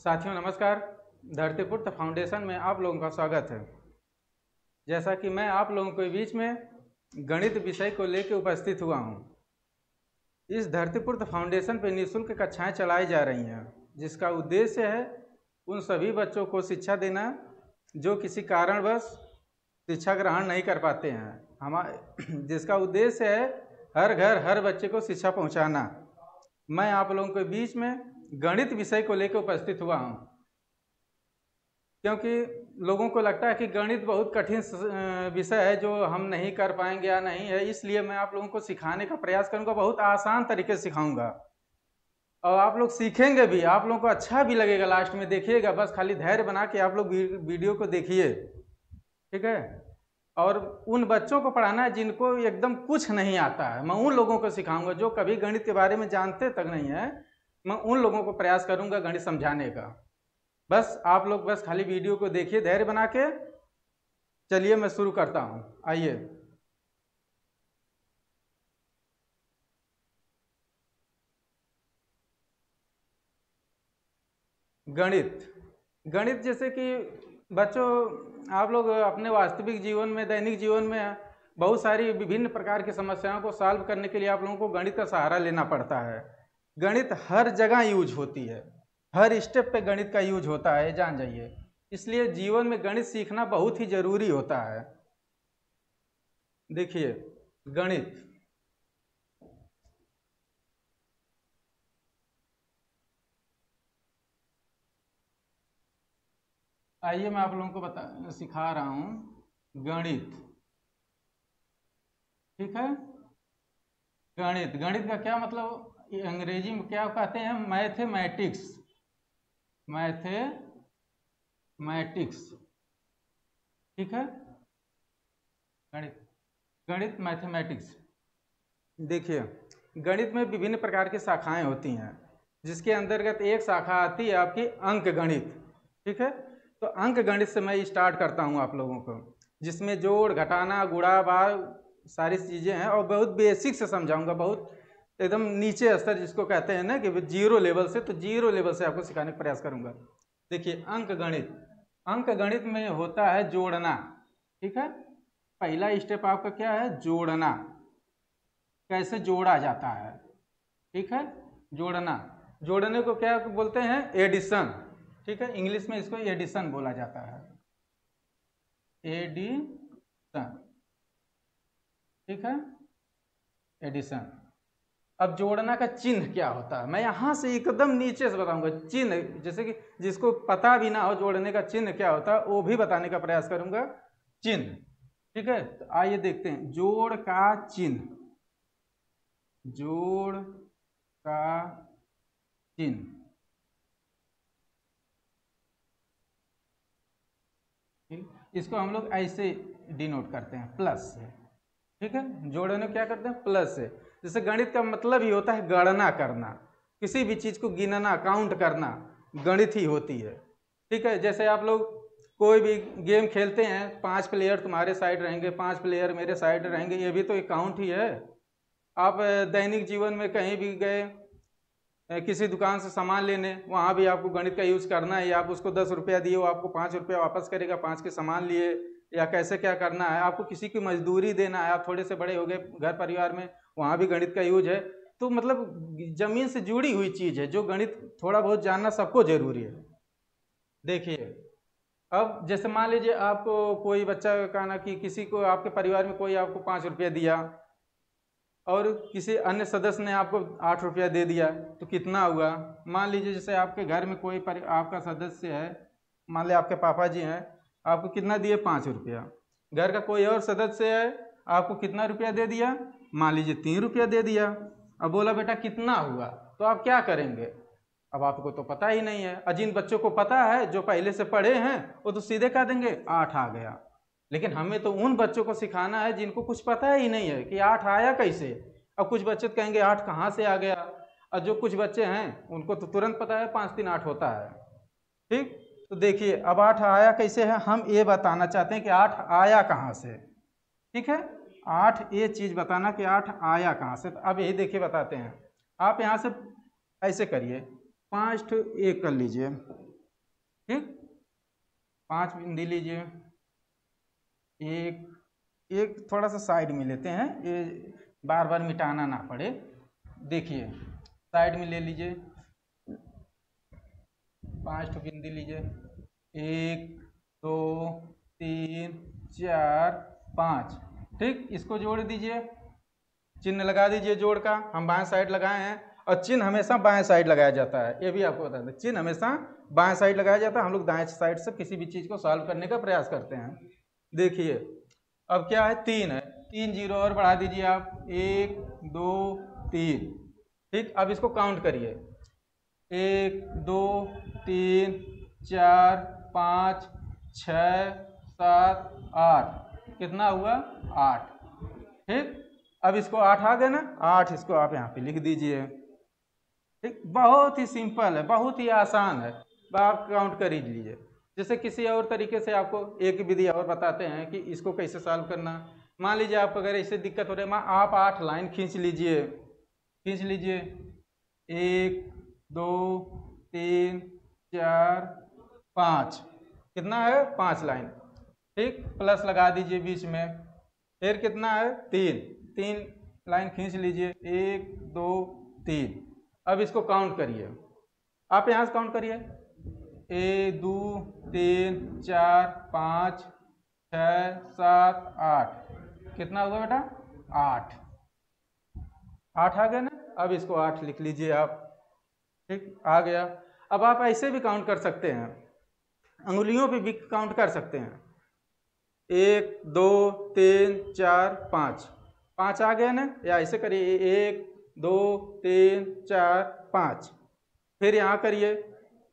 साथियों नमस्कार। धरतीपुत्र फाउंडेशन में आप लोगों का स्वागत है। जैसा कि मैं आप लोगों के बीच में गणित विषय को लेकर उपस्थित हुआ हूं। इस धरतीपुत्र फाउंडेशन पर निःशुल्क कक्षाएं चलाई जा रही हैं, जिसका उद्देश्य है उन सभी बच्चों को शिक्षा देना जो किसी कारणवश शिक्षा ग्रहण नहीं कर पाते हैं। जिसका उद्देश्य है हर घर हर बच्चे को शिक्षा पहुंचाना। मैं आप लोगों के बीच में गणित विषय को लेकर उपस्थित हुआ हूं, क्योंकि लोगों को लगता है कि गणित बहुत कठिन विषय है जो हम नहीं कर पाएंगे या नहीं है। इसलिए मैं आप लोगों को सिखाने का प्रयास करूंगा, बहुत आसान तरीके से सिखाऊंगा और आप लोग सीखेंगे भी, आप लोगों को अच्छा भी लगेगा। लास्ट में देखिएगा, बस खाली धैर्य बना के आप लोग वीडियो को देखिए, ठीक है। और उन बच्चों को पढ़ाना है जिनको एकदम कुछ नहीं आता है। मैं उन लोगों को सिखाऊंगा जो कभी गणित के बारे में जानते तक नहीं है। मैं उन लोगों को प्रयास करूंगा गणित समझाने का। बस आप लोग बस खाली वीडियो को देखिए धैर्य बना के। चलिए मैं शुरू करता हूं। आइए, गणित जैसे कि बच्चों आप लोग अपने वास्तविक जीवन में, दैनिक जीवन में बहुत सारी विभिन्न प्रकार की समस्याओं को सॉल्व करने के लिए आप लोगों को गणित का सहारा लेना पड़ता है। गणित हर जगह यूज होती है, हर स्टेप पे गणित का यूज होता है, जान जाइए। इसलिए जीवन में गणित सीखना बहुत ही जरूरी होता है। देखिए गणित, आइए मैं आप लोगों को सिखा रहा हूं गणित, ठीक है। गणित का क्या मतलब, अंग्रेजी में क्या कहते हैं, मैथमेटिक्स, ठीक है। गणित मैथमेटिक्स। देखिए गणित में विभिन्न प्रकार की शाखाएं होती हैं, जिसके अंतर्गत एक शाखा आती है आपकी अंक गणित, ठीक है। तो अंक गणित से मैं स्टार्ट करता हूं आप लोगों को, जिसमें जोड़ घटाना गुणा भाग सारी चीजें हैं और बहुत बेसिक से समझाऊंगा, बहुत एकदम नीचे स्तर जिसको कहते हैं ना कि जीरो लेवल से, तो जीरो लेवल से आपको सिखाने का प्रयास करूंगा। देखिए अंक गणित में होता है जोड़ना, ठीक है। पहला स्टेप आपका क्या है, जोड़ना। कैसे जोड़ा जाता है, ठीक है। जोड़ने को क्या बोलते हैं, एडिशन, ठीक है। इंग्लिश में इसको एडिशन बोला जाता है, एडिशन, ठीक है, एडिशन। अब जोड़ना का चिन्ह क्या होता है, मैं यहां से एकदम नीचे से बताऊंगा। चिन्ह जैसे कि जिसको पता भी ना हो जोड़ने का चिन्ह क्या होता है वो भी बताने का प्रयास करूंगा, चिन्ह, ठीक है। तो आइए देखते हैं जोड़ का चिन्ह, जोड़ का चिन्ह, इसको हम लोग ऐसे डिनोट करते हैं प्लस से, ठीक है। जोड़ने क्या करते हैं, प्लस से। जैसे गणित का मतलब ही होता है गणना करना, किसी भी चीज को गिनना, काउंट करना, गणित ही होती है, ठीक है। जैसे आप लोग कोई भी गेम खेलते हैं, 5 प्लेयर तुम्हारे साइड रहेंगे, 5 प्लेयर मेरे साइड रहेंगे, ये भी तो एक काउंट ही है। आप दैनिक जीवन में कहीं भी गए, किसी दुकान से सामान लेने, वहाँ भी आपको गणित का यूज करना है। आप उसको 10 रुपया दिए, वो आपको 5 रुपया वापस करेगा, 5 के सामान लिए, या कैसे क्या करना है। आपको किसी की मजदूरी देना है, आप थोड़े से बड़े हो गए घर परिवार में, वहाँ भी गणित का यूज है। तो मतलब जमीन से जुड़ी हुई चीज है जो गणित थोड़ा बहुत जानना सबको जरूरी है। देखिए अब जैसे मान लीजिए आपको कोई बच्चा का ना कि किसी को आपके परिवार में कोई आपको 5 रुपया दिया और किसी अन्य सदस्य ने आपको 8 रुपया दे दिया, तो कितना हुआ। मान लीजिए जैसे आपके घर में कोई आपका सदस्य है, मान लीजिए आपके पापा जी हैं, आपको कितना दिए, 5 रुपया। घर का कोई और सदस्य है, आपको कितना रुपया दे दिया, मान लीजिए 3 रुपया दे दिया। अब बोला बेटा कितना हुआ, तो आप क्या करेंगे, अब आपको तो पता ही नहीं है। और जिन बच्चों को पता है, जो पहले से पढ़े हैं, वो तो सीधे कह देंगे 8 आ गया। लेकिन हमें तो उन बच्चों को सिखाना है जिनको कुछ पता ही नहीं है कि 8 आया कैसे। अब कुछ बच्चे तो कहेंगे 8 कहाँ से आ गया, और जो कुछ बच्चे हैं उनको तो तुरंत पता है 5 3 8 होता है, ठीक। तो देखिए अब 8 आया कैसे है, हम ये बताना चाहते हैं कि 8 आया कहाँ से, ठीक है। 8 ये चीज बताना कि 8 आया कहाँ से। तो अब यही देखिए बताते हैं। आप यहाँ से ऐसे करिए, 5 एक कर लीजिए, ठीक, 5 बिंदी लीजिए, एक थोड़ा सा साइड में लेते हैं, ये बार बार मिटाना ना पड़े। देखिए साइड में ले लीजिए, 5 बिंदी लीजिए, 1 2 3 4 5। ठीक, इसको जोड़ दीजिए, चिन्ह लगा दीजिए जोड़ का। हम बाएं साइड लगाए हैं और चिन्ह हमेशा बाएं साइड लगाया जाता है, ये भी आपको बता दें, चिन्ह हमेशा बाएं साइड लगाया जाता है। हम लोग दाएं साइड से किसी भी चीज़ को सॉल्व करने का प्रयास करते हैं। देखिए अब क्या है, 3 है, 3 जीरो और बढ़ा दीजिए आप, 1 2 3। ठीक, अब इसको काउंट करिए, 1 2 3 4 5 6 7 8, कितना हुआ, 8। ठीक, अब इसको 8 आ गए ना, 8 इसको आप यहाँ पे लिख दीजिए। ठीक, बहुत ही सिंपल है, बहुत ही आसान है, आप काउंट कर लीजिए। जैसे किसी और तरीके से आपको एक विधि और बताते हैं कि इसको कैसे सॉल्व करना। मान लीजिए आपको अगर ऐसे दिक्कत हो रही है, आप 8 लाइन खींच लीजिए, 1 2 3 4 5, कितना है, 5 लाइन। ठीक, प्लस लगा दीजिए बीच में, फिर कितना है, 3 लाइन खींच लीजिए, 1 2 3। अब इसको काउंट करिए, आप यहाँ से काउंट करिए, 1 2 3 4 5 6 7 8, कितना हुआ बेटा, 8 आ गया ना। अब इसको 8 लिख लीजिए आप। ठीक, आ गया। अब आप ऐसे भी काउंट कर सकते हैं, अंगुलियों पे भी काउंट कर सकते हैं, 1 2 3 4 5, 5 आ गया ना। या ऐसे करिए, 1 2 3 4 5, फिर यहाँ करिए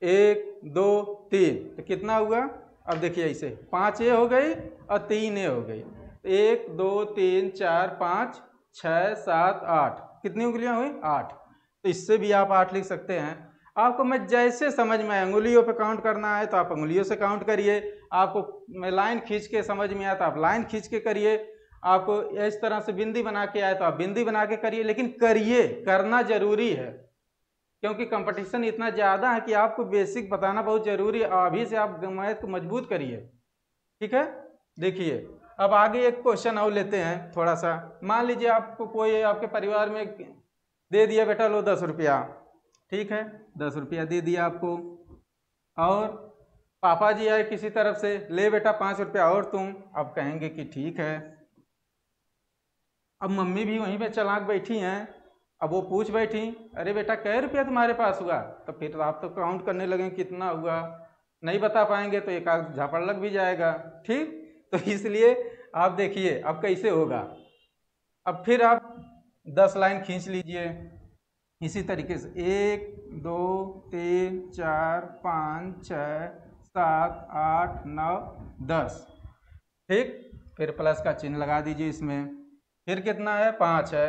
1 2 3, तो कितना हुआ, अब देखिए ऐसे 5 ये हो गई और 3 ये हो गई, 1 2 3 4 5 6 7 8, कितनी उंगलियां हुई, 8। तो इससे भी आप 8 लिख सकते हैं। आपको मैं जैसे समझ में आए, अंगुलियों पे काउंट करना है तो आप अंगुलियों से काउंट करिए, आपको मैं लाइन खींच के समझ में आया तो आप लाइन खींच के करिए, आपको इस तरह से बिंदी बना के आए तो आप बिंदी बना के करिए, लेकिन करिए, करना जरूरी है, क्योंकि कंपटीशन इतना ज़्यादा है कि आपको बेसिक बताना बहुत जरूरी है। अभी से आप मैथ को मजबूत करिए। ठीक है, देखिए अब आगे एक क्वेश्चन और लेते हैं थोड़ा सा। मान लीजिए आपको कोई आपके परिवार में दे दिया, बेटा लो 10 रुपया, ठीक है, 10 रुपया दे दिया आपको, और पापा जी आए किसी तरफ से, ले बेटा 5 रुपया और तुम। अब कहेंगे कि ठीक है। अब मम्मी भी वहीं पे चालाक बैठी हैं, अब वो पूछ बैठी, अरे बेटा कै रुपया तुम्हारे पास हुआ, तो फिर आप तो काउंट करने लगे कितना हुआ, नहीं बता पाएंगे तो एक आध झापड़ लग भी जाएगा। ठीक, तो इसलिए आप देखिए अब कैसे होगा। अब फिर आप 10 लाइन खींच लीजिए इसी तरीके से, 1 2 3 4 5 6 7 8 9 10। ठीक, फिर प्लस का चिन्ह लगा दीजिए इसमें, फिर कितना है, 5 है,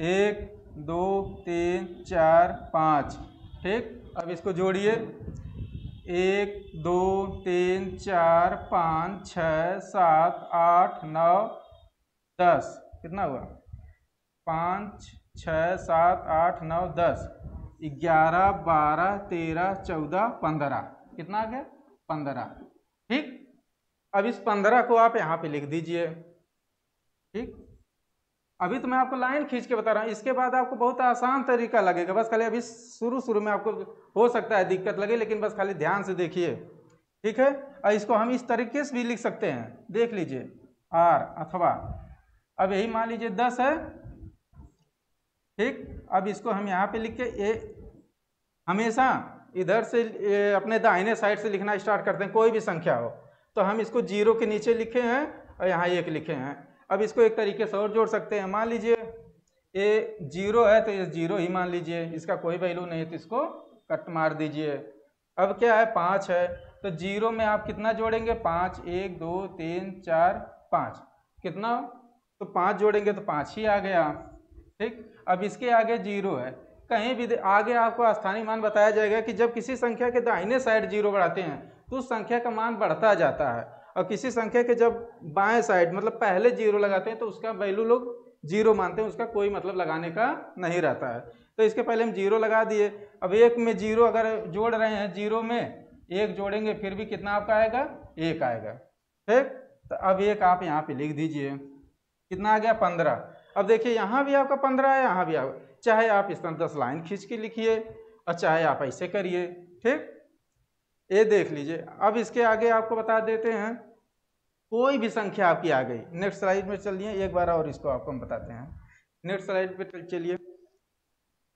1 2 3 4 5। ठीक, अब इसको जोड़िए, 1 2 3 4 5 6 7 8 9 10, कितना हुआ, 5 6 7 8 9 10, 11 12 13 14 15, कितना आ गया, 15। ठीक, अब इस 15 को आप यहाँ पे लिख दीजिए। ठीक, अभी तो मैं आपको लाइन खींच के बता रहा हूँ, इसके बाद आपको बहुत आसान तरीका लगेगा, बस खाली अभी शुरू में आपको हो सकता है दिक्कत लगे, लेकिन बस खाली ध्यान से देखिए। ठीक है, और इसको हम इस तरीके से भी लिख सकते हैं, देख लीजिए, R अथवा, अब यही मान लीजिए 10 है। ठीक, अब इसको हम यहाँ पे लिख के हमेशा इधर से अपने दाहिने साइड से लिखना स्टार्ट करते हैं, कोई भी संख्या हो तो हम इसको 0 के नीचे लिखे हैं और यहाँ 1 लिखे हैं। अब इसको एक तरीके से और जोड़ सकते हैं, मान लीजिए ये 0 है तो ये 0 ही मान लीजिए, इसका कोई वैल्यू नहीं है तो इसको कट मार दीजिए। अब क्या है, 5 है तो 0 में आप कितना जोड़ेंगे, 5, 1 2 3 4 5, कितना, तो 5 जोड़ेंगे तो 5 ही आ गया। ठीक, अब इसके आगे 0 है, कहीं भी आगे आपको स्थानीय मान बताया जाएगा कि जब किसी संख्या के दाहिने साइड 0 बढ़ाते हैं तो उस संख्या का मान बढ़ता जाता है, और किसी संख्या के जब बाएं साइड मतलब पहले 0 लगाते हैं तो उसका वैल्यू लोग 0 मानते हैं, उसका कोई मतलब लगाने का नहीं रहता है। तो इसके पहले हम 0 लगा दिए। अब 1 में 0 अगर जोड़ रहे हैं, 0 में एक जोड़ेंगे फिर भी कितना आपका आएगा, एक आएगा। ठीक, तो अब एक आप यहाँ पे लिख दीजिए, कितना आ गया 15। अब देखिए यहाँ भी आपका 15 है, यहाँ भी आप चाहे आप इस तरह 10 लाइन खींच के लिखिए और चाहे आप ऐसे करिए। ठीक, ये देख लीजिए। अब इसके आगे आपको बता देते हैं, कोई भी संख्या आपकी आ गई, नेक्स्ट स्लाइड में चलिए एक बार और इसको आपको हम बताते हैं। नेक्स्ट स्लाइड पे चलिए,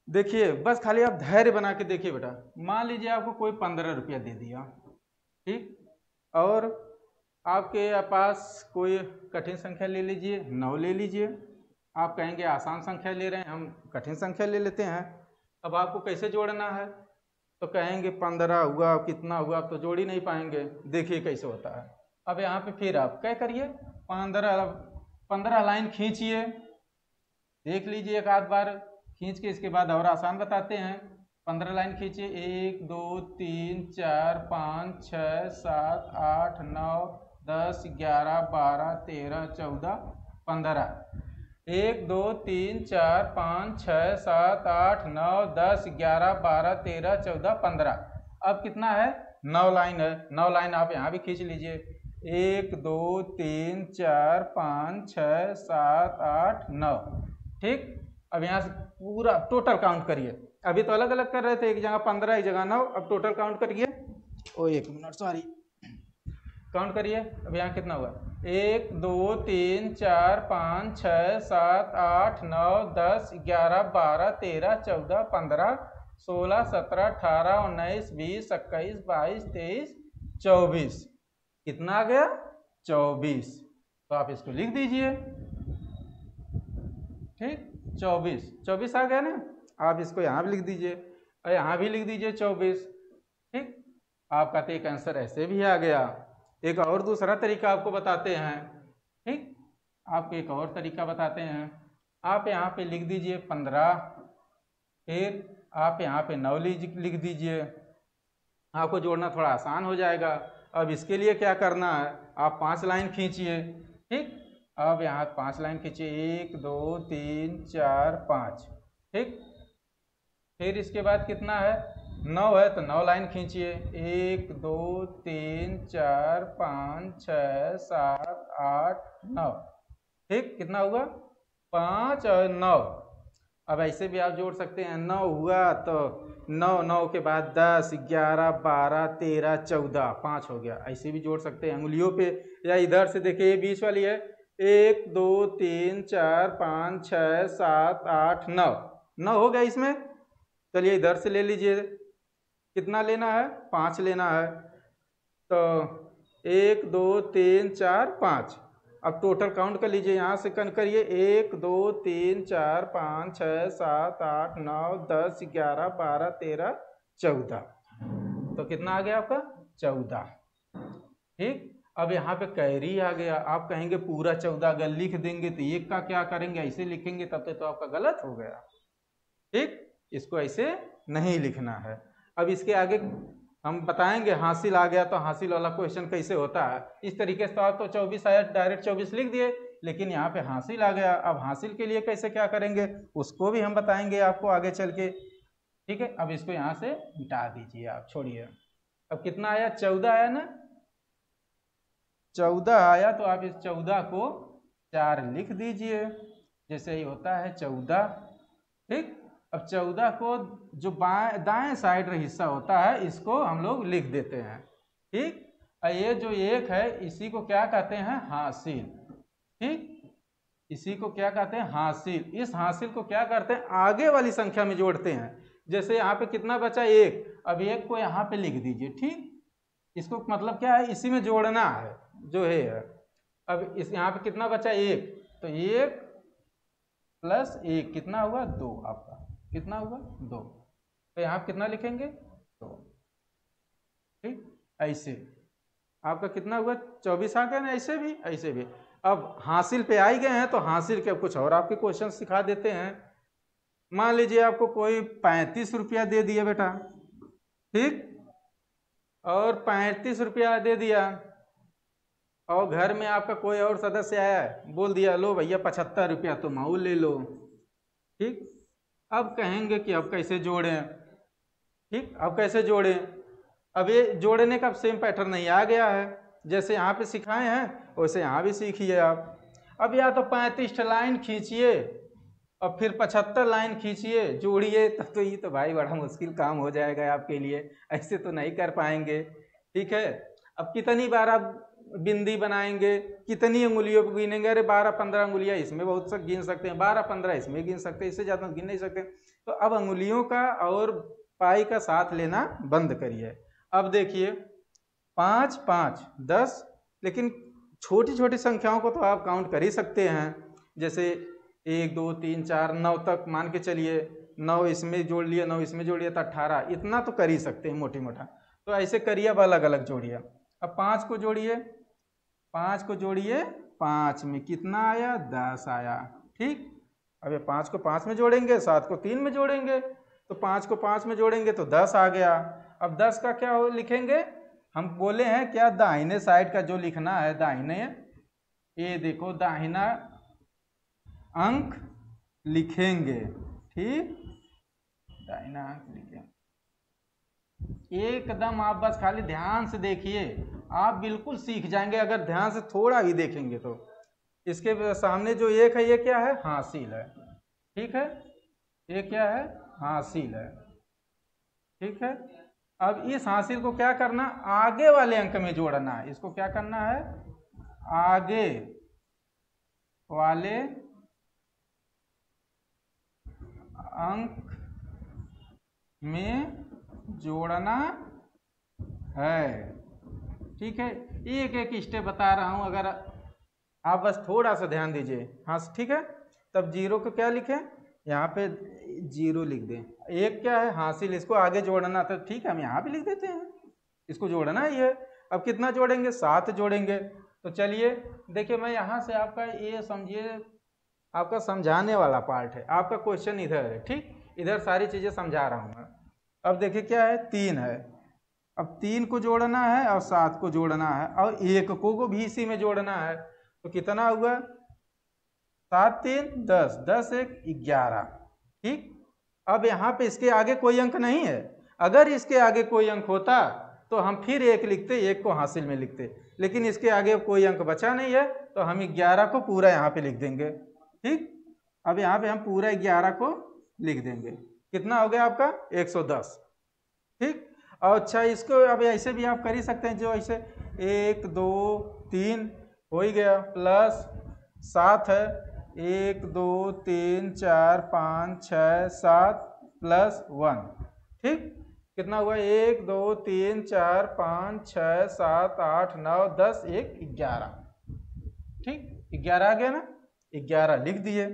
देखिए बस खाली आप धैर्य बना के देखिए बेटा। मान लीजिए आपको कोई 15 रुपया दे दिया, ठीक, और आपके पास कोई कठिन संख्या ले लीजिए, 9 ले लीजिए। आप कहेंगे आसान संख्या ले रहे हैं, हम कठिन संख्या ले लेते हैं। अब आपको कैसे जोड़ना है, तो कहेंगे 15 हुआ, कितना हुआ, आप तो जोड़ ही नहीं पाएंगे। देखिए कैसे होता है। अब यहाँ पे फिर आप क्या करिए, 15 लाइन खींचिए, देख लीजिए एक आध बार खींच के, इसके बाद और आसान बताते हैं। 15 लाइन खींचिए, 1 2 3 4 5 6 7 8 9 10 11 12 13 14 15। 1 2 3 4 5 6 7 8 9 10 11 12 13 14 15। अब कितना है, 9 लाइन है। 9 लाइन आप यहाँ भी खींच लीजिए, 1 2 3 4 5 6 7 8 9। ठीक, अब यहाँ से पूरा टोटल काउंट करिए। अभी तो अलग अलग कर रहे थे, एक जगह 15 एक जगह 9, अब टोटल काउंट करिए। ओ 1 मिनट सॉरी, काउंट करिए। अब यहाँ कितना हुआ, 1 2 3 4 5 6 7 8 9 10 11 12 13 14 15 16 17 18 19 20 21 22 23 24। कितना आ गया, 24। तो आप इसको लिख दीजिए। ठीक, 24 आ गया ना। आप इसको यहाँ भी लिख दीजिए और यहाँ भी लिख दीजिए 24। ठीक, आपका तो एक आंसर ऐसे भी आ गया। एक और दूसरा तरीका आपको बताते हैं। ठीक, आपको एक और तरीका बताते हैं। आप यहाँ पे लिख दीजिए 15, फिर आप यहाँ पे 9 लिख दीजिए। आपको जोड़ना थोड़ा आसान हो जाएगा। अब इसके लिए क्या करना है, आप 5 लाइन खींचिए। ठीक, अब यहाँ 5 लाइन खींचिए, 1 2 3 4 5। ठीक, फिर इसके बाद कितना है, 9 है तो 9 लाइन खींचिए, 1 2 3 4 5 6 7 8 9। ठीक, कितना हुआ, 5 और 9। अब ऐसे भी आप जोड़ सकते हैं, 9 हुआ तो 9 के बाद 10 11 12 13 14, 5 हो गया। ऐसे भी जोड़ सकते हैं उंगलियों पे, या इधर से देखिए ये बीच वाली है, 1 2 3 4 5 6 7 8 9 हो गया इसमें। चलिए इधर से ले लीजिए, कितना लेना है, 5 लेना है। तो 1 2 3 4 5। अब टोटल काउंट कर लीजिए, यहाँ से करिए, 1 2 3 4 5 6 7 8 9 10 11 12 13 14। तो कितना आ गया आपका, 14। ठीक, अब यहाँ पे कैरी आ गया। आप कहेंगे पूरा 14 अगर लिख देंगे तो एक का क्या करेंगे, ऐसे लिखेंगे तब तो आपका गलत हो गया। ठीक, इसको ऐसे नहीं लिखना है। अब इसके आगे हम बताएंगे, हासिल आ गया तो हासिल वाला क्वेश्चन कैसे होता है। इस तरीके से तो आप तो 24 आया, डायरेक्ट 24 लिख दिए, लेकिन यहाँ पे हासिल आ गया। अब हासिल के लिए कैसे क्या करेंगे उसको भी हम बताएंगे आपको आगे चल के। ठीक है, अब इसको यहाँ से मिटा दीजिए, आप छोड़िए। अब कितना आया, 14 आया ना, 14 आया तो आप इस 14 को 4 लिख दीजिए, जैसे ही होता है 14। ठीक, अब 14 को जो दाएं साइड हिस्सा होता है इसको हम लोग लिख देते हैं। ठीक, और ये जो 1 है इसी को क्या कहते हैं, हासिल। ठीक, इसी को क्या कहते हैं, हासिल। इस हासिल को क्या करते हैं, आगे वाली संख्या में जोड़ते हैं। जैसे यहाँ पे कितना बचा, 1। अब 1 को यहाँ पे लिख दीजिए। ठीक, इसको मतलब क्या है, इसी में जोड़ना है जो है। अब इस यहाँ पे कितना बचा, 1, तो 1 + 1 कितना हुआ, 2। आपका कितना हुआ, 2। तो यहाँ पे कितना लिखेंगे, 2। ठीक, ऐसे आपका कितना हुआ, 24 आ गया ना। ऐसे भी अब हासिल पे आ ही गए हैं तो हासिल के कुछ और आपके क्वेश्चन सिखा देते हैं। मान लीजिए आपको कोई 35 रुपया दे दिया बेटा, ठीक, और 35 रुपया दे दिया, और घर में आपका कोई और सदस्य आया, बोल दिया लो भैया 75 रुपया तुम और ले लो। ठीक, अब कहेंगे कि अब कैसे जोड़ें। ठीक, अब कैसे जोड़ें, अब ये जोड़ने का सेम पैटर्न नहीं आ गया है, जैसे यहाँ पे सिखाए हैं वैसे यहाँ भी सीखिए आप। अब या तो 35 लाइन खींचिए और फिर 75 लाइन खींचिए जोड़िए, तब तो ये तो भाई बड़ा मुश्किल काम हो जाएगा आपके लिए, ऐसे तो नहीं कर पाएंगे। ठीक है, अब कितनी बार आप बिंदी बनाएंगे, कितनी अंगुलियों को गिनेंगे? अरे 12-15 अंगुलियां इसमें बहुत सा गिन सकते हैं, 12-15 इसमें गिन सकते हैं, इससे ज़्यादा गिन नहीं सकते। तो अब अंगुलियों का और पाई का साथ लेना बंद करिए। अब देखिए 5, 5, 10, लेकिन छोटी छोटी संख्याओं को तो आप काउंट कर ही सकते हैं, जैसे 1, 2, 3, 4, 9 तक मान के चलिए, 9 इसमें जोड़ लिया, 9 इसमें जोड़ लिया तो 18, इतना तो कर ही सकते हैं मोटी मोटा। तो ऐसे करिए, अब अलग अलग जोड़िए। अब 5 को जोड़िए, 5 को जोड़िए, 5 में कितना आया? 10 आया। ठीक, अब ये 5 को 5 में जोड़ेंगे, 7 को 3 में जोड़ेंगे, तो 5 को 5 में जोड़ेंगे तो 10 आ गया। अब 10 का क्या लिखेंगे? हम बोले हैं क्या, दाहिने साइड का जो लिखना है, दाहिने, ये देखो दाहिना अंक लिखेंगे। ठीक, दाहिना अंक लिखेंगे एकदम। आप बस खाली ध्यान से देखिए, आप बिल्कुल सीख जाएंगे अगर ध्यान से थोड़ा भी देखेंगे तो। इसके सामने जो एक है ये क्या है? हासिल है। ठीक है, ये क्या है? हासिल है। ठीक है, अब इस हासिल को क्या करना? आगे वाले अंक में जोड़ना है। इसको क्या करना है? आगे वाले अंक में जोड़ना है। ठीक है, एक एक स्टेप बता रहा हूं, अगर आप बस थोड़ा सा ध्यान दीजिए। हाँ ठीक है, तब 0 को क्या लिखें? यहाँ पे 0 लिख दें। एक क्या है? हासिल, इसको आगे जोड़ना, तो ठीक है हम यहाँ भी लिख देते हैं, इसको जोड़ना ही है। अब कितना जोड़ेंगे? 7 जोड़ेंगे। तो चलिए देखिए, मैं यहाँ से आपका ये समझिए, आपका समझाने वाला पार्ट है, आपका क्वेश्चन इधर है। ठीक, इधर सारी चीज़ें समझा रहा हूँ मैं। अब देखिए क्या है? 3 है। अब 3 को जोड़ना है और 7 को जोड़ना है और 1 को भी इसी में जोड़ना है। तो कितना हुआ? 7, 3, 10, 10, 1, 11। ठीक, अब यहाँ पे इसके आगे कोई अंक नहीं है। अगर इसके आगे कोई अंक होता तो हम फिर 1 लिखते, 1 को हासिल में लिखते, लेकिन इसके आगे कोई अंक बचा नहीं है तो हम 11 को पूरा यहाँ पे लिख देंगे। ठीक, अब यहाँ पे हम पूरा 11 को लिख देंगे। कितना हो गया आपका? 110। ठीक, और अच्छा इसको अब ऐसे भी आप कर ही सकते हैं, जो ऐसे 1, 2, 3 हो ही गया, प्लस 7 है, 1, 2, 3, 4, 5, 6, 7 प्लस 1। ठीक, कितना हुआ? 1, 2, 3, 4, 5, 6, 7, 8, 9, 10, 1, 11। ठीक, 11 आ गया ना? 11 लिख दिए।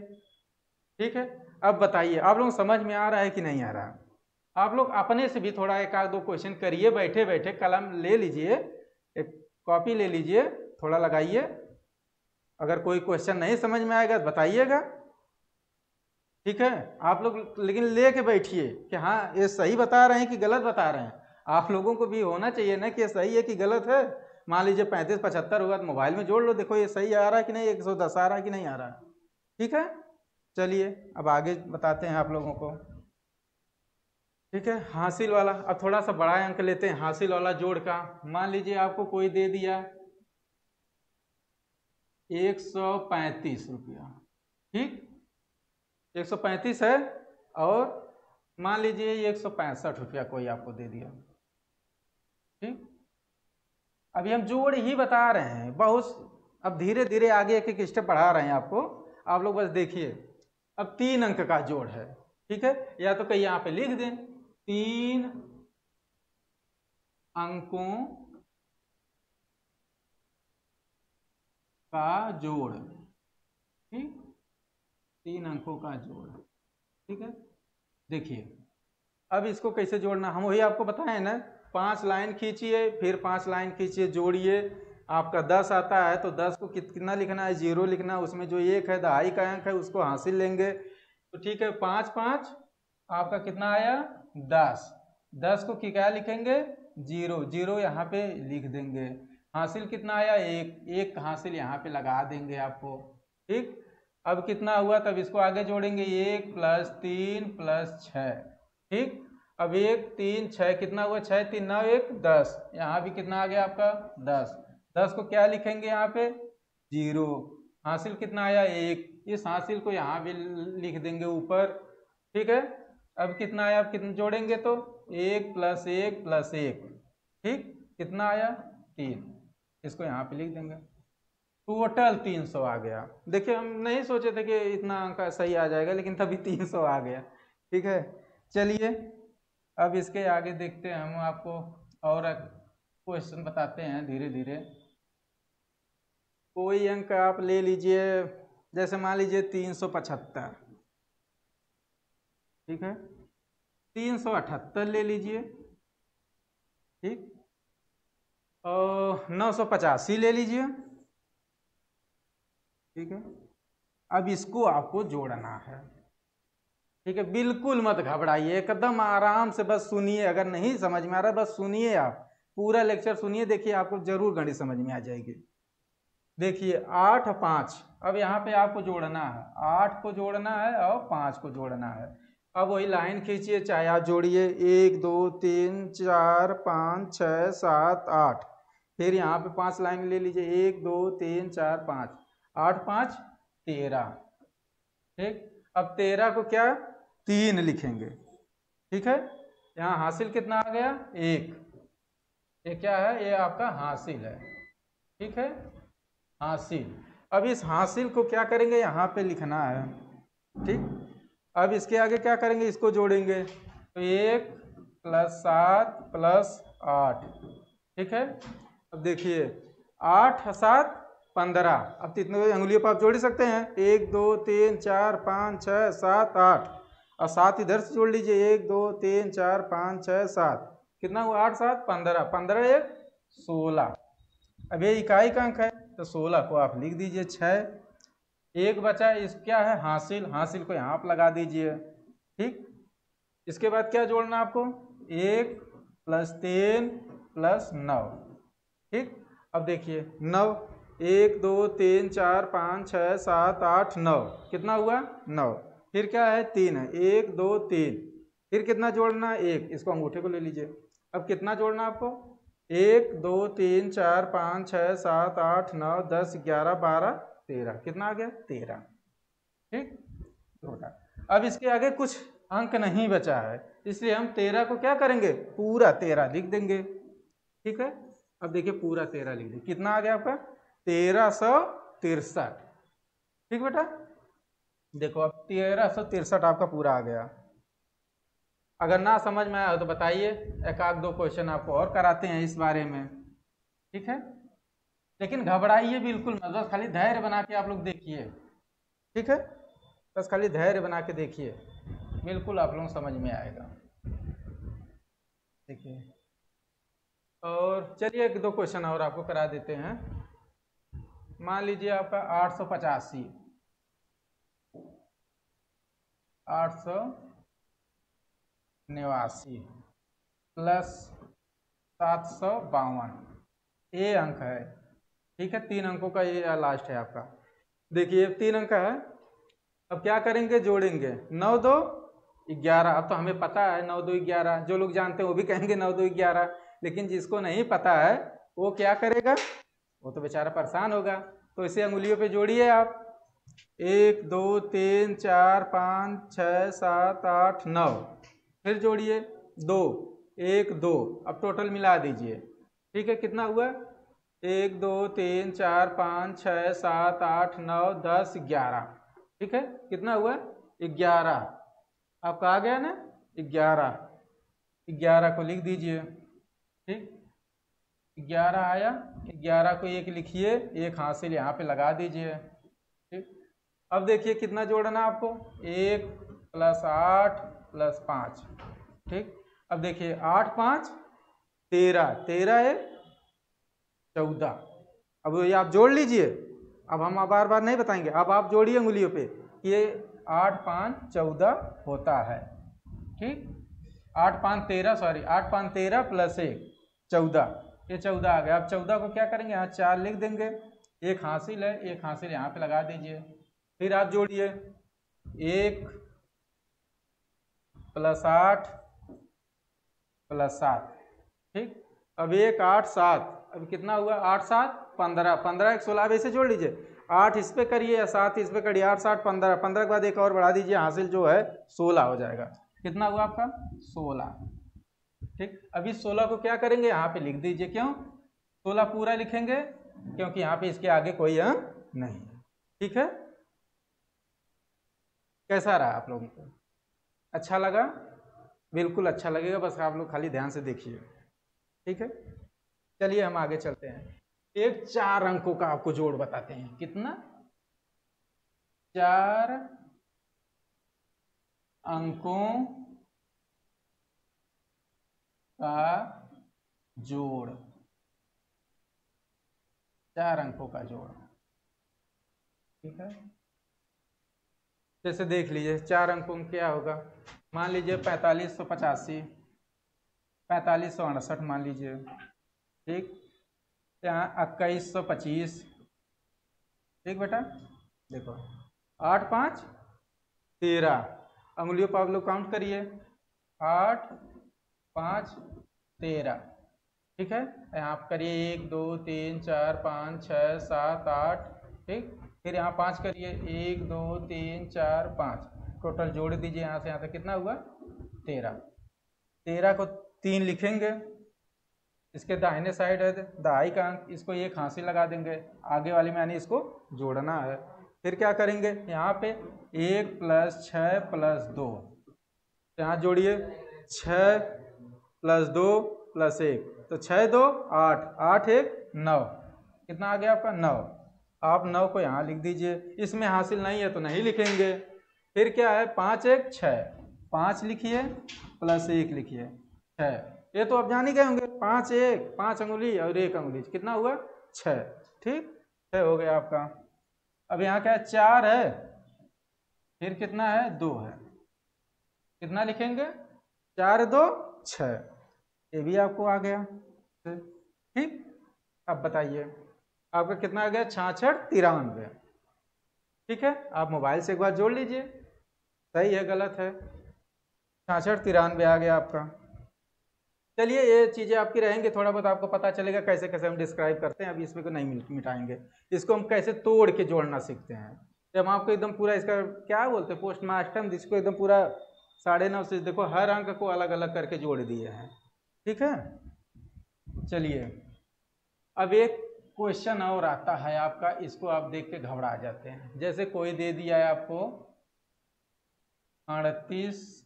ठीक है, अब बताइए आप लोग समझ में आ रहा है कि नहीं आ रहा है? आप लोग अपने से भी थोड़ा 1-2 क्वेश्चन करिए, बैठे बैठे कलम ले लीजिए, एक कॉपी ले लीजिए, थोड़ा लगाइए। अगर कोई क्वेश्चन नहीं समझ में आएगा तो बताइएगा। ठीक है, आप लोग लेकिन ले के बैठिए कि हाँ ये सही बता रहे हैं कि गलत बता रहे हैं। आप लोगों को भी होना चाहिए ना कि ये सही है कि गलत है। मान लीजिए 35-75 होगा तो मोबाइल में जोड़ लो, देखो ये सही आ रहा है कि नहीं, 110 आ रहा है कि नहीं आ रहा है। ठीक है, चलिए अब आगे बताते हैं आप लोगों को। ठीक है, हासिल वाला, अब थोड़ा सा बड़ा अंक लेते हैं हासिल वाला जोड़ का। मान लीजिए आपको कोई दे दिया 135 रुपया। ठीक, 135 है, और मान लीजिए 165 रुपया कोई आपको दे दिया। ठीक, अभी हम जोड़ ही बता रहे हैं, बहुत अब धीरे धीरे आगे एक एक स्टेप बढ़ा रहे हैं आपको, आप लोग बस देखिए। अब 3 अंक का जोड़ है। ठीक है, या तो कहीं यहाँ पे लिख दें 3 अंकों का जोड़। ठीक, 3 अंकों का जोड़। ठीक है, देखिए अब इसको कैसे जोड़ना, हम वही आपको बताएं ना, 5 लाइन खींचिए, फिर 5 लाइन खींचिए, जोड़िए। आपका 10 आता है तो 10 को कितना लिखना है? 0 लिखना है। उसमें जो 1 है दहाई का अंक है उसको हासिल लेंगे। तो ठीक है, 5, 5 आपका कितना आया? 10। 10 को क्या लिखेंगे? 0, 0 यहाँ पे लिख देंगे। हासिल कितना आया? 1, 1 हासिल यहाँ पे लगा देंगे आपको। ठीक, अब कितना हुआ? तब इसको आगे जोड़ेंगे, 1 + 3 + 6। ठीक, अब 1 3 6 कितना हुआ, 6 3 9 1 10, यहाँ भी कितना आ गया आपका 10। 10 को क्या लिखेंगे यहाँ पे 0, हासिल कितना आया 1, इस हासिल को यहाँ भी लिख देंगे ऊपर, ठीक है। अब कितना आया, अब कितना जोड़ेंगे तो 1 + 1 + 1, ठीक, कितना आया 3, इसको यहाँ पे लिख देंगे, टोटल 300 आ गया। देखिए हम नहीं सोचे थे कि इतना अंक सही आ जाएगा, लेकिन तभी 300 आ गया, ठीक है। चलिए अब इसके आगे देखते हैं, हम आपको और क्वेश्चन बताते हैं धीरे धीरे। कोई अंक आप ले लीजिए, जैसे मान लीजिए 375, ठीक है, 378 ले लीजिए, ठीक, और 985 ले लीजिए, ठीक है। अब इसको आपको जोड़ना है, ठीक है। बिल्कुल मत घबराइए, एकदम आराम से बस सुनिए, अगर नहीं समझ में आ रहा बस सुनिए, आप पूरा लेक्चर सुनिए, देखिए आपको जरूर गणित समझ में आ जाएगी। देखिए 8 5, अब यहाँ पे आपको जोड़ना है, 8 को जोड़ना है और 5 को जोड़ना है। अब वही लाइन खींचिए, चाहे आप जोड़िए 1 2 3 4 5 6 7 8, फिर यहाँ पे 5 लाइन ले लीजिए, 1 2 3 4 5, 8 5 13, ठीक। अब 13 को क्या 3 लिखेंगे, ठीक है। यहाँ हासिल कितना आ गया 1, ये क्या है, ये आपका हासिल है, ठीक है, हासिल। अब इस हासिल को क्या करेंगे, यहाँ पे लिखना है, ठीक। अब इसके आगे क्या करेंगे, इसको जोड़ेंगे, तो 1 + 7 + 8, ठीक है। अब देखिए 8 7 15, अब कितने अंगुलियों पर आप जोड़ सकते हैं, 1 2 3 4 5 6 7 8, और 7 इधर से जोड़ लीजिए, 1 2 3 4 5 6 7, कितना हुआ 8 7 15, 15 1 16। अब ये इकाई का अंक है तो 16 को आप लिख दीजिए 6, एक बचा इस क्या है हासिल, हासिल को यहाँ आप लगा दीजिए, ठीक। इसके बाद क्या जोड़ना आपको, 1 + 3 + 9, ठीक। अब देखिए 9, 1 2 3 4 5 6 7 8 9, कितना हुआ 9, फिर क्या है 3 है, 1 2 3, फिर कितना जोड़ना 1, इसको अंगूठे को ले लीजिए। अब कितना जोड़ना आपको, 1 2 3 4 5 6 7 8 9 10 11 12 13, कितना आ गया 13, ठीक, जोड़ा। अब इसके आगे कुछ अंक नहीं बचा है, इसलिए हम 13 को क्या करेंगे, पूरा 13 लिख देंगे, ठीक है। अब देखिए पूरा 13 लिख दीजिए, कितना आ गया आपका 1363, ठीक बेटा। देखो अब 1363 आपका पूरा आ गया। अगर ना समझ में आया तो बताइए, एक आध दो क्वेश्चन आपको और कराते हैं इस बारे में, ठीक है। लेकिन घबराइए बिल्कुल मत, बस खाली धैर्य बना के आप लोग देखिए, ठीक है, बस खाली धैर्य बना के देखिए, बिल्कुल आप लोगों को समझ में आएगा, देखिए। और चलिए एक दो क्वेश्चन और आपको करा देते हैं। मान लीजिए आपका 885, 889 + 752, ये अंक है, ठीक है। 3 अंकों का ये लास्ट है आपका। देखिए 3 अंक है, अब क्या करेंगे, जोड़ेंगे 9 2 11। अब तो हमें पता है 9 2 11, जो लोग जानते हैं वो भी कहेंगे 9 2 11, लेकिन जिसको नहीं पता है वो क्या करेगा, वो तो बेचारा परेशान होगा। तो इसे अंगुलियों पे जोड़िए आप, 1 2 3 4 5 6 7 8 9, फिर जोड़िए 2 1 2, अब टोटल मिला दीजिए, ठीक है, कितना हुआ 1 2 3 4 5 6 7 8 9 10 11, ठीक है, कितना हुआ 11, आपका आ गया ना 11, 11 को लिख दीजिए, ठीक, 11 आया, 11 को 1 लिखिए, एक हासिल यहाँ पे लगा दीजिए, ठीक। अब देखिए कितना जोड़ना आपको, 1 + 8 + 5, ठीक। अब देखिए 8 5 13, 13 1 14, अब ये आप जोड़ लीजिए। अब हम बार बार नहीं बताएंगे, अब आप जोड़िए अंगुलियों पे, ये 8 5 14 होता है, ठीक। 8 5 13, सॉरी 8 5 13 + 1 14, ये 14 आ गया। अब 14 को क्या करेंगे, यहाँ 4 लिख देंगे, एक हासिल है, एक हासिल यहाँ पे लगा दीजिए, फिर आप जोड़िए 1 + 8 प्लस 7, ठीक। अब 1 8 7, अब कितना हुआ 8 7 15, 15 1 16, अब ऐसे जोड़ लीजिए, 8 इस पे करिए या 7 इस पे करिए, 8 7 15, 15 के बाद एक और बढ़ा दीजिए, हासिल जो है 16 हो जाएगा। कितना हुआ आपका 16, ठीक। अभी 16 को क्या करेंगे, यहाँ पे लिख दीजिए, क्यों 16 पूरा लिखेंगे, क्योंकि यहाँ पे इसके आगे कोई अंक नहीं है, ठीक है। कैसा रहा आप लोगों को, अच्छा लगा? बिल्कुल अच्छा लगेगा, बस आप लोग खाली ध्यान से देखिए, ठीक है। चलिए हम आगे चलते हैं। एक 4 अंकों का आपको जोड़ बताते हैं, कितना 4 अंकों का जोड़, 4 अंकों का जोड़, ठीक है। जैसे देख लीजिए 4 अंकों में क्या होगा, मान लीजिए 4585, 4568 मान लीजिए, ठीक। यहाँ 2125, ठीक बेटा, देखो 8 5 13, अंगुलियों पर आप लोग काउंट करिए, 8 5 13, ठीक है। यहाँ आप करिए 1 2 3 4 5 6 7 8, ठीक। फिर यहाँ 5 करिए, 1 2 3 4 5, टोटल जोड़ दीजिए यहाँ से यहाँ तक, कितना हुआ 13। 13 को 3 लिखेंगे, इसके दाहिने साइड है दहाई का अंक, इसको एक हासिल लगा देंगे, आगे वाले में यानी इसको जोड़ना है। फिर क्या करेंगे, यहाँ पे 1 + 6 + 2, यहाँ जोड़िए 6 + 2 + 1, तो 6 2 8, 8 1 9, कितना आ गया आपका 9। आप 9 को यहाँ लिख दीजिए, इसमें हासिल नहीं है तो नहीं लिखेंगे। फिर क्या है 5 1 6, 5 लिखिए + 1 लिखिए 6, ये तो आप जान ही गए होंगे, 5 1 5 अंगुली और 1 अंगुली, कितना हुआ 6, ठीक 6 हो गया आपका। अब यहाँ क्या है 4 है, फिर कितना है 2 है, कितना लिखेंगे 4 2 6, ये भी आपको आ गया, ठीक। अब बताइए आपका कितना आ गया 66 93, ठीक है। आप मोबाइल से एक बार जोड़ लीजिए, सही है गलत है, 66 93 आ गया आपका। चलिए ये चीज़ें आपकी रहेंगी, थोड़ा बहुत आपको पता चलेगा कैसे कैसे हम डिस्क्राइब करते हैं, अभी इसमें को नहीं मिटाएंगे, इसको हम कैसे तोड़ के जोड़ना सीखते हैं। जब आपको एकदम पूरा इसका क्या बोलते हैं पोस्टमास्टम, जिसको एकदम पूरा 9.5 से देखो हर अंक को अलग अलग करके जोड़ दिए हैं, ठीक है। चलिए अब एक क्वेश्चन और आता है आपका, इसको आप देख के घबरा जाते हैं। जैसे कोई दे दिया है आपको 3850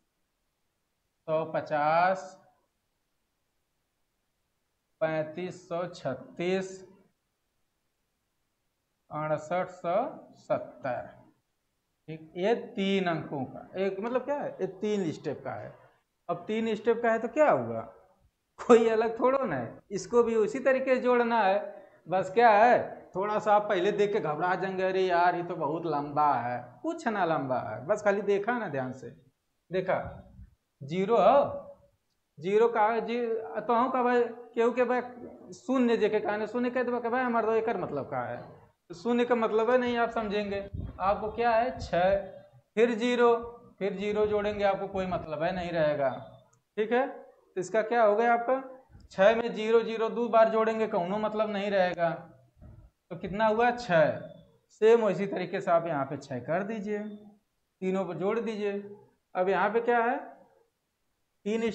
3536 6870, ठीक। ये 3 अंकों का एक मतलब क्या है, ये 3 स्टेप का है। अब 3 स्टेप का है तो क्या होगा, कोई अलग थोड़ा ना है, इसको भी उसी तरीके से जोड़ना है। बस क्या है थोड़ा सा आप पहले देख के घबरा जाएंगे, अरे यार ये तो बहुत लंबा है, कुछ ना लंबा है, बस खाली देखा ना ध्यान से, देखा 0 0 का जी तो हूँ का भाई केहू के भाई शून्य जे के कहने शून्य कह दो भाई हमारा तो एक मतलब का है, तो शून्य का मतलब है नहीं, आप समझेंगे। आपको क्या है 6 फिर 0 जोड़ेंगे, आपको कोई मतलब है नहीं रहेगा, ठीक है। तो इसका क्या हो गया आपका 6 में 0 0 2 बार जोड़ेंगे, कौनो मतलब नहीं रहेगा, तो कितना हुआ 6। सेम उसी तरीके से आप यहाँ पे 6 कर दीजिए, तीनों पर जोड़ दीजिए। अब यहाँ पे क्या है 3